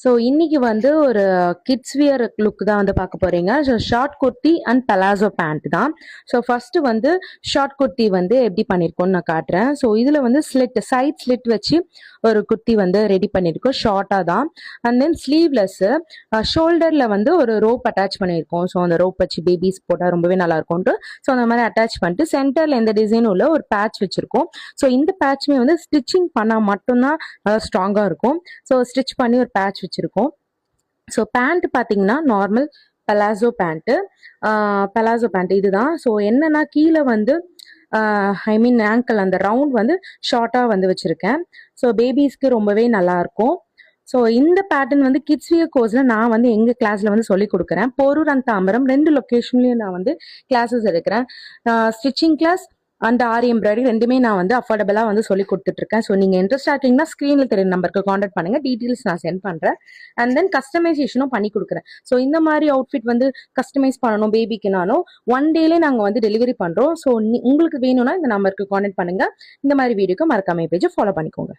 So இன்னைக்கு வந்து ஒரு கிட்ஸ் வியர் லுக் தான் வந்து பார்க்க போறீங்க. So short kurti and palazzo pant தான். ஸோ ஃபர்ஸ்ட் வந்து ஷார்ட் குர்த்தி வந்து எப்படி பண்ணியிருக்கோம்னு நான் காட்டுறேன். ஸோ இதில் வந்து சைட் ஸ்லிட் வச்சு ஒரு குர்த்தி வந்து ரெடி பண்ணியிருக்கோம், ஷார்ட்டாக தான். அண்ட் தென் ஸ்லீவ்லெஸ்ஸு, ஷோல்டரில் வந்து ஒரு ரோப் அட்டாச் பண்ணியிருக்கோம். ஸோ அந்த ரோப் வச்சு பேபிஸ் போட்டால் ரொம்பவே நல்லா இருக்கும்ட்டு ஸோ அந்த மாதிரி அட்டாச் பண்ணிட்டு சென்டரில் எந்த டிசைனும் உள்ள ஒரு பேட்ச் வச்சிருக்கோம். ஸோ இந்த பேட்ச்மே வந்து ஸ்டிச்சிங் பண்ணால் மட்டும்தான் ஸ்ட்ராங்காக இருக்கும். ஸோ ஸ்டிச் பண்ணி ஒரு பேட்ச் வச்சிருக்கோம். ஸோ பேண்ட் பார்த்தீங்கன்னா நார்மல் பலாசோ பேண்ட் இதுதான். ஸோ என்னன்னா கீழே வந்து ஐ மீன் ஆங்கிள் அந்த ரவுண்ட் வந்து ஷார்ட்டாக வந்து வச்சுருக்கேன். ஸோ பேபிஸ்க்கு ரொம்பவே நல்லா இருக்கும். ஸோ இந்த பேட்டர்ன் வந்து கிட்ஸ் வியர் கோர்ஸில் நான் வந்து எங்கள் கிளாஸில் வந்து சொல்லி கொடுக்குறேன். போரூர் அண்ட் தாம்பரம் 2 லொக்கேஷன்லையும் நான் வந்து கிளாஸஸ் எடுக்கிறேன். Stitching class and aari embroidery ரெண்டுமே நான் வந்து அஃபோர்டபுளாக வந்து சொல்லி கொடுத்துட்ருக்கேன். ஸோ நீங்கள் இன்ட்ரெஸ்ட் ஆகிட்டீங்கன்னா ஸ்க்ரீனில் தெரியும் நம்பருக்கு காண்டாக்ட் பண்ணுங்கள், டீட்டெயில்ஸ் நான் சென்ட் பண்ணுறேன். அண்ட் தென் கஸ்டமைசேஷனும் பண்ணி கொடுக்குறேன். ஸோ இந்த மாதிரி அவுட்ஃபிட் வந்து கஸ்டமைஸ் பண்ணணும் பேபிக்குனாலும் 1 டேலே நாங்கள் வந்து டெலிவரி பண்ணுறோம். ஸோ உங்களுக்கு வேணும்னா இந்த நம்பருக்கு காண்டாக்ட் பண்ணுங்கள். இந்த மாதிரி வீடியோக்கு மறக்காம பேஜை ஃபாலோ பண்ணிக்கோங்க.